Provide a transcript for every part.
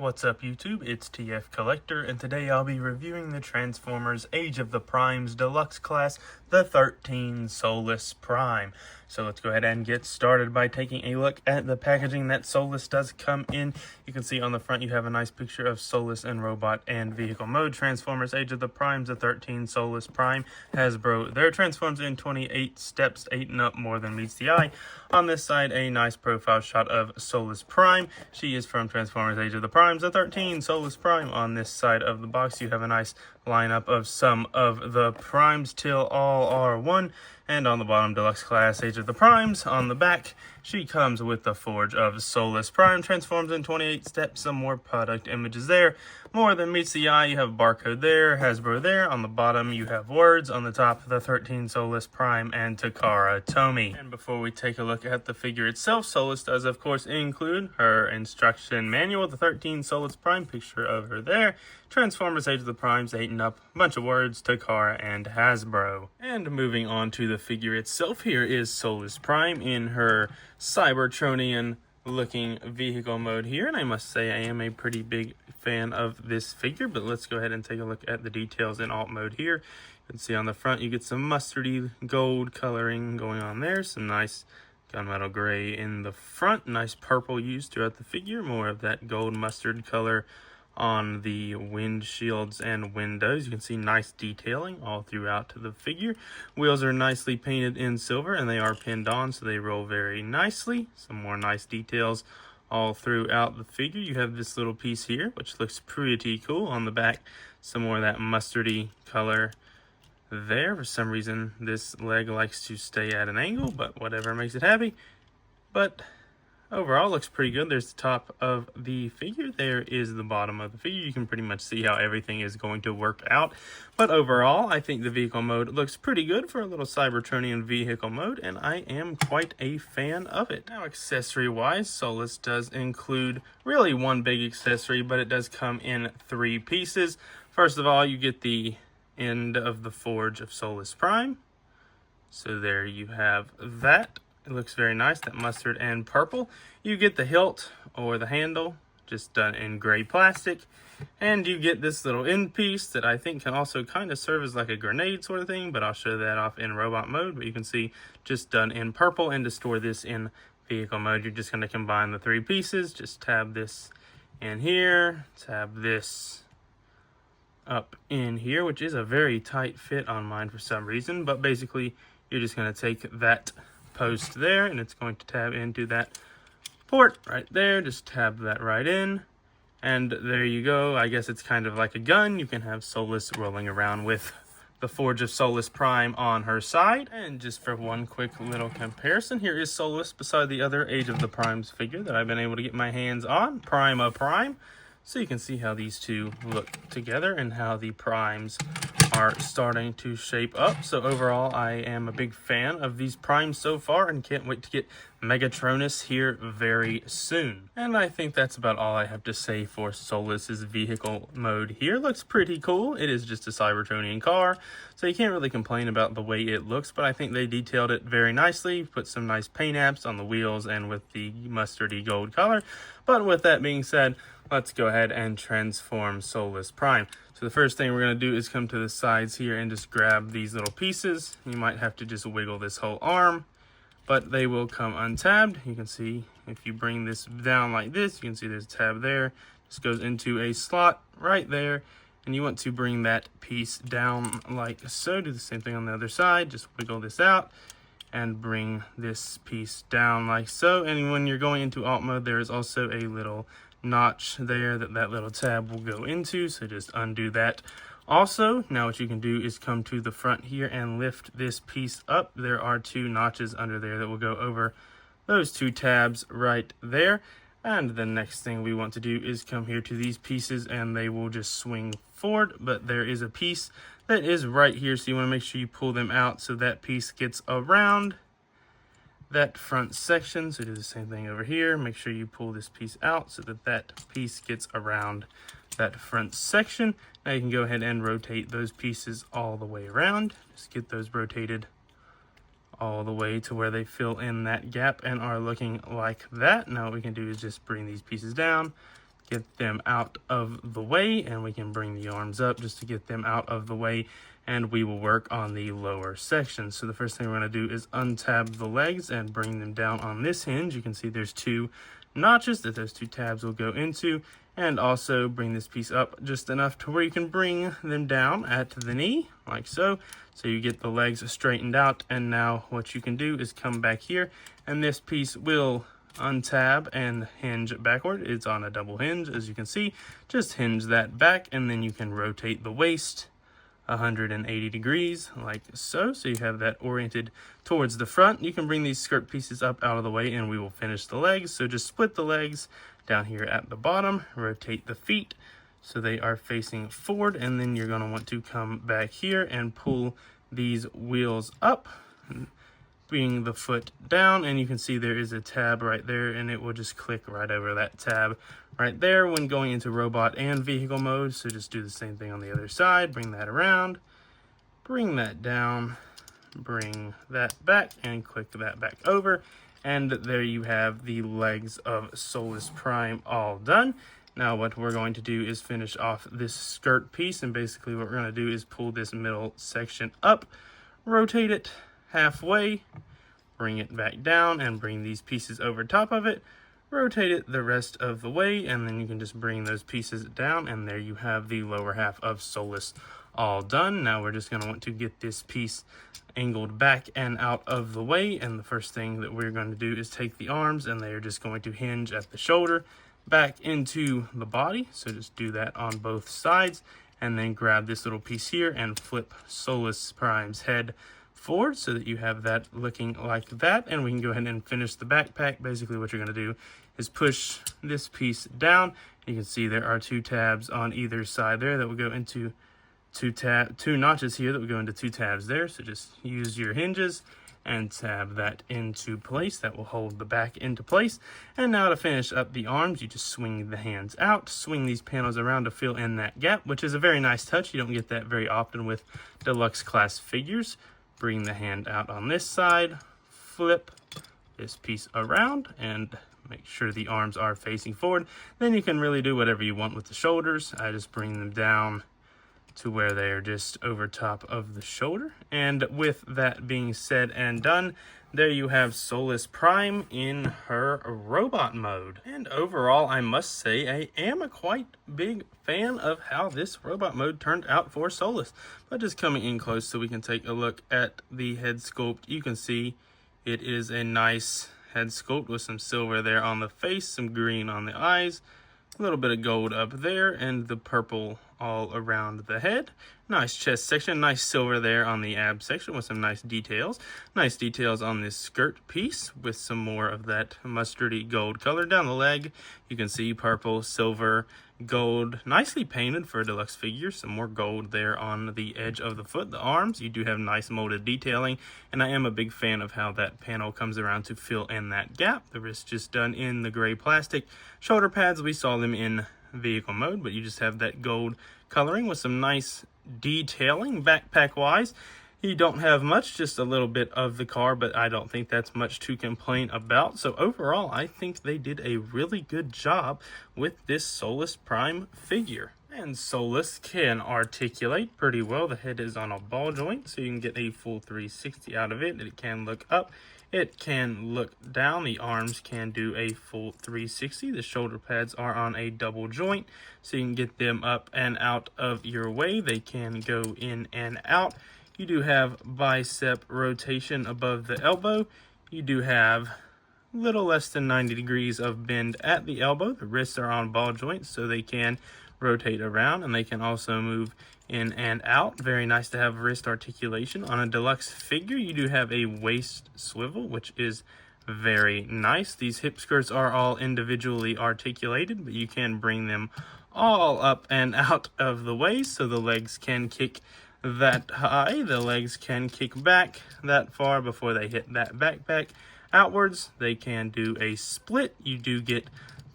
What's up YouTube, it's TF Collector, and today I'll be reviewing the Transformers Age of the Primes Deluxe class, the 13 SOLUS Prime. So let's go ahead and get started by taking a look at the packaging that SOLUS does come in. You can see on the front you have a nice picture of SOLUS in robot and vehicle mode. Transformers Age of the Primes, the 13 SOLUS Prime. Hasbro, there transforms in 28 steps, 8 and up, more than meets the eye. On this side, a nice profile shot of SOLUS Prime. She is from Transformers Age of the Primes, the 13 SOLUS Prime. On this side of the box, you have a nice lineup of some of the Primes till all are one. And on the bottom, Deluxe Class Age of the Primes. On the back, she comes with the Forge of SOLUS Prime. Transforms in 28 steps. Some more product images there. More than meets the eye. You have barcode there, Hasbro there. On the bottom, you have words. On the top, the 13 SOLUS Prime and Takara Tomy. And before we take a look at the figure itself, SOLUS does, of course, include her instruction manual. The 13 SOLUS Prime, picture of her there. Transformers Age of the Primes, 8 and up. Bunch of words, Takara and Hasbro. And moving on to the figure itself, here is SOLUS Prime in her Cybertronian looking vehicle mode here, and I must say I am a pretty big fan of this figure. But let's go ahead and take a look at the details in alt mode here. You can see on the front you get some mustardy gold coloring going on there, some nice gunmetal gray in the front, nice purple used throughout the figure, more of that gold mustard color on the windshields and windows. You can see nice detailing all throughout the figure. Wheels are nicely painted in silver and they are pinned on, so they roll very nicely. Some more nice details all throughout the figure. You have this little piece here which looks pretty cool. On the back, some more of that mustardy color there. For some reason this leg likes to stay at an angle, but whatever makes it happy. But overall, looks pretty good. There's the top of the figure. There is the bottom of the figure. You can pretty much see how everything is going to work out. But overall, I think the vehicle mode looks pretty good for a little Cybertronian vehicle mode, and I am quite a fan of it. Now, accessory-wise, SOLUS does include really one big accessory, but it does come in 3 pieces. First of all, you get the end of the Forge of SOLUS Prime. So there you have that. It looks very nice, that mustard and purple. You get the hilt or the handle, just done in gray plastic. And you get this little end piece that I think can also kind of serve as like a grenade sort of thing, but I'll show that off in robot mode. But you can see just done in purple, and to store this in vehicle mode, you're just going to combine the 3 pieces. Just tab this in here, tab this up in here, which is a very tight fit on mine for some reason. But basically, you're just going to take that post there and it's going to tab into that port right there. Just tab that right in, and there you go. I guess it's kind of like a gun. You can have SOLUS rolling around with the Forge of SOLUS Prime on her side. And just for one quick little comparison, here is SOLUS beside the other Age of the Primes figure that I've been able to get my hands on, Prima Prime. So you can see how these two look together and how the Primes are starting to shape up. So overall, I am a big fan of these Primes so far and can't wait to get Megatronus here very soon. And I think that's about all I have to say for SOLUS's vehicle mode here. Looks pretty cool. It is just a Cybertronian car, so you can't really complain about the way it looks, but I think they detailed it very nicely, put some nice paint apps on the wheels and with the mustardy gold color. But with that being said, let's go ahead and transform SOLUS Prime. So the first thing we're going to do is come to the sides here and just grab these little pieces. You might have to just wiggle this whole arm, but they will come untabbed. You can see if you bring this down like this, you can see there's a tab there. This goes into a slot right there, and you want to bring that piece down like so. Do the same thing on the other side. Just wiggle this out and bring this piece down like so. And when you're going into alt mode, there is also a little notch there that little tab will go into, so just undo that. Also, now what you can do is come to the front here and lift this piece up. There are 2 notches under there that will go over those 2 tabs right there. And the next thing we want to do is come here to these pieces and they will just swing forward, but there is a piece that is right here, so you want to make sure you pull them out so that piece gets around that front section. So do the same thing over here. Make sure you pull this piece out so that that piece gets around that front section. Now you can go ahead and rotate those pieces all the way around. Just get those rotated all the way to where they fill in that gap and are looking like that. Now what we can do is just bring these pieces down, get them out of the way, and we can bring the arms up just to get them out of the way, and we will work on the lower section. So the first thing we're going to do is untab the legs and bring them down on this hinge. You can see there's 2 notches that those 2 tabs will go into, and also bring this piece up just enough to where you can bring them down at the knee, like so. So you get the legs straightened out, and now what you can do is come back here, and this piece will untab and hinge backward. It's on a double hinge, as you can see. Just hinge that back, and then you can rotate the waist 180 degrees like so. So you have that oriented towards the front. You can bring these skirt pieces up out of the way, and we will finish the legs. So just split the legs down here at the bottom, rotate the feet so they are facing forward, and then you're going to want to come back here and pull these wheels up, bring the foot down, and you can see there is a tab right there, and it will just click right over that tab right there when going into robot and vehicle mode. So just do the same thing on the other side. Bring that around, bring that down, bring that back, and click that back over, and there you have the legs of SOLUS Prime all done. Now what we're going to do is finish off this skirt piece, and basically what we're going to do is pull this middle section up, rotate it halfway, bring it back down, and bring these pieces over top of it, rotate it the rest of the way, and then you can just bring those pieces down, and there you have the lower half of SOLUS all done. Now we're just going to want to get this piece angled back and out of the way, and the first thing that we're going to do is take the arms, and they are just going to hinge at the shoulder back into the body. So just do that on both sides, and then grab this little piece here and flip SOLUS Prime's head forward so that you have that looking like that. And we can go ahead and finish the backpack. Basically what you're going to do is push this piece down. You can see there are 2 tabs on either side there that will go into 2 notches here that will go into 2 tabs there. So just use your hinges and tab that into place. That will hold the back into place. And now to finish up the arms, you just swing the hands out, swing these panels around to fill in that gap, which is a very nice touch. You don't get that very often with deluxe class figures. Bring the hand out on this side, flip this piece around, and make sure the arms are facing forward. Then you can really do whatever you want with the shoulders. I just bring them down to where they are just over top of the shoulder. And with that being said and done, there you have SOLUS Prime in her robot mode. And overall, I must say I am a quite big fan of how this robot mode turned out for SOLUS. But just coming in close so we can take a look at the head sculpt, you can see it is a nice head sculpt with some silver there on the face, some green on the eyes, a little bit of gold up there, and the purple all around the head. Nice chest section, nice silver there on the ab section with some nice details. Nice details on this skirt piece with some more of that mustardy gold color. Down the leg, you can see purple, silver, gold, nicely painted for a deluxe figure. Some more gold there on the edge of the foot. The arms, you do have nice molded detailing, and I am a big fan of how that panel comes around to fill in that gap. The wrist just done in the gray plastic. Shoulder pads, we saw them in vehicle mode, but you just have that gold coloring with some nice detailing. Backpack wise, you don't have much, just a little bit of the car, but I don't think that's much to complain about. So overall, I think they did a really good job with this SOLUS Prime figure. And SOLUS can articulate pretty well. The head is on a ball joint, so you can get a full 360 out of it. It can look up, it can look down. The arms can do a full 360. The shoulder pads are on a double joint, so you can get them up and out of your way. They can go in and out. You do have bicep rotation above the elbow. You do have a little less than 90 degrees of bend at the elbow. The wrists are on ball joints, so they can rotate around, and they can also move in and out. Very nice to have wrist articulation. On a deluxe figure, you do have a waist swivel, which is very nice. These hip skirts are all individually articulated, but you can bring them all up and out of the way, so the legs can kick that high. The legs can kick back that far before they hit that backpack outwards. They can do a split. You do get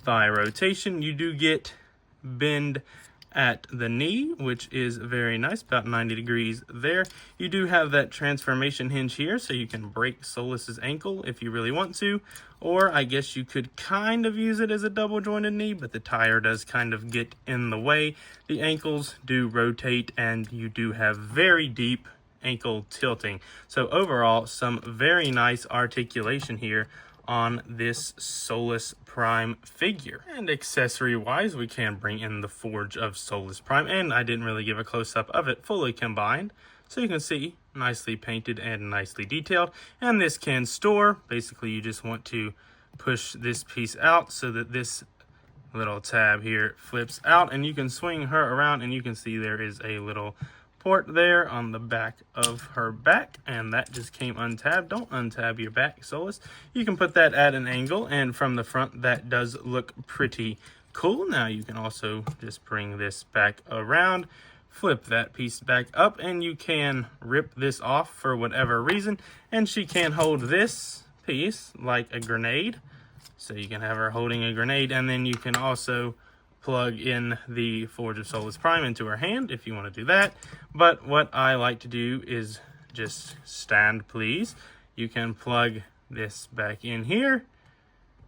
thigh rotation. You do get bend at the knee, which is very nice, about 90 degrees there. You do have that transformation hinge here, so you can break SOLUS's ankle if you really want to, Or I guess you could kind of use it as a double jointed knee, but the tire does kind of get in the way. The ankles do rotate and you do have very deep ankle tilting. So overall, some very nice articulation here on this SOLUS Prime figure. And accessory wise, we can bring in the forge of SOLUS Prime, and I didn't really give a close-up of it fully combined. So you can see, nicely painted and nicely detailed. And this can store. Basically, you just want to push this piece out so that this little tab here flips out, and you can swing her around, and you can see there is a little port there on the back of her back, and that just came untabbed. Don't untab your back, SOLUS. You can put that at an angle, and from the front, that does look pretty cool. Now you can also just bring this back around, flip that piece back up, and you can rip this off for whatever reason, and she can hold this piece like a grenade. So you can have her holding a grenade, and then you can also plug in the Forge of SOLUS Prime into her hand if you want to do that. But what I like to do is just stand, please. You can plug this back in here,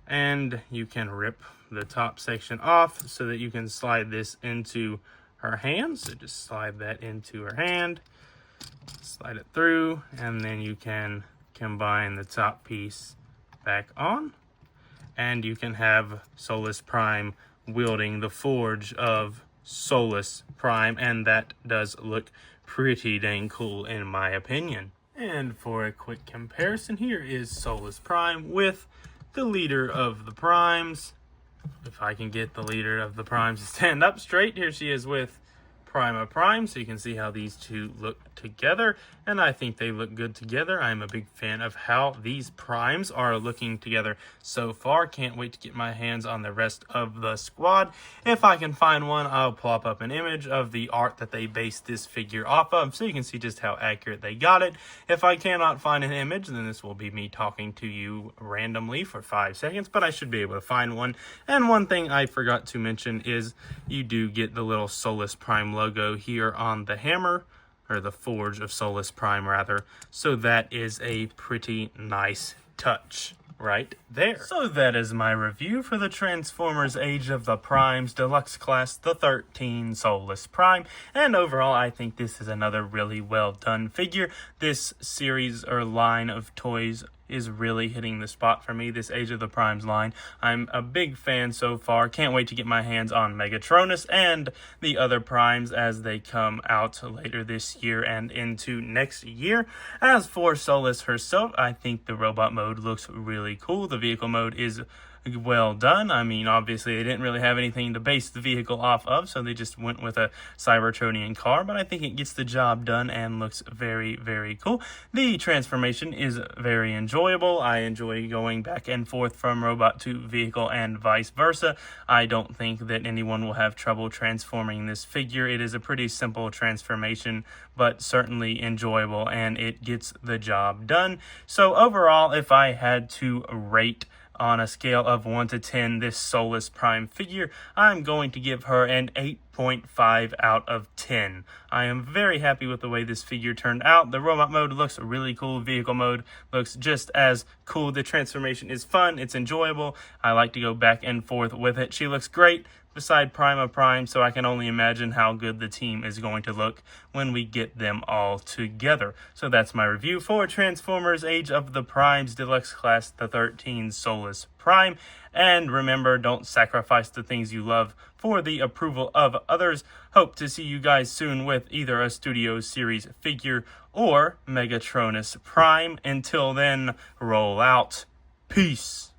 and you can rip the top section off so that you can slide this into her hand. So just slide that into her hand, slide it through, and then you can combine the top piece back on, and you can have SOLUS Prime wielding the Forge of SOLUS Prime, and that does look pretty dang cool in my opinion. And for a quick comparison, here is SOLUS Prime with the leader of the Primes. If I can get the leader of the Primes to stand up straight, here she is with Prima Prime, so you can see how these two look together, and I think they look good together. I'm a big fan of how these Primes are looking together so far. Can't wait to get my hands on the rest of the squad. If I can find one, I'll plop up an image of the art that they based this figure off of, so you can see just how accurate they got it. If I cannot find an image, then this will be me talking to you randomly for 5 seconds, but I should be able to find one. And one thing I forgot to mention is you do get the little SOLUS Prime logo here on the hammer, or the Forge of SOLUS Prime rather, so that is a pretty nice touch right there. So that is my review for the Transformers Age of the Primes Deluxe Class, the 13 SOLUS Prime, and overall I think this is another really well done figure. This series or line of toys is really hitting the spot for me, this Age of the Primes line. I'm a big fan so far. Can't wait to get my hands on Megatronus and the other Primes as they come out later this year and into next year. As for SOLUS herself, I think the robot mode looks really cool. The vehicle mode is well done. I mean, obviously they didn't really have anything to base the vehicle off of, so they just went with a Cybertronian car, but I think it gets the job done and looks very, very cool. The transformation is very enjoyable. I enjoy going back and forth from robot to vehicle and vice versa. I don't think that anyone will have trouble transforming this figure. It is a pretty simple transformation, but certainly enjoyable, and it gets the job done. So overall, if I had to rate on a scale of 1 to 10 this SOLUS Prime figure, I'm going to give her an 8.5 out of 10. I am very happy with the way this figure turned out. The robot mode looks really cool. Vehicle mode looks just as cool. The transformation is fun. It's enjoyable. I like to go back and forth with it. She looks great beside Prima Prime, so I can only imagine how good the team is going to look when we get them all together. So that's my review for Transformers Age of the Primes Deluxe Class, the 13 SOLUS Prime. And remember, don't sacrifice the things you love for the approval of others. Hope to see you guys soon with either a Studio Series figure or Megatronus Prime. Until then, roll out. Peace.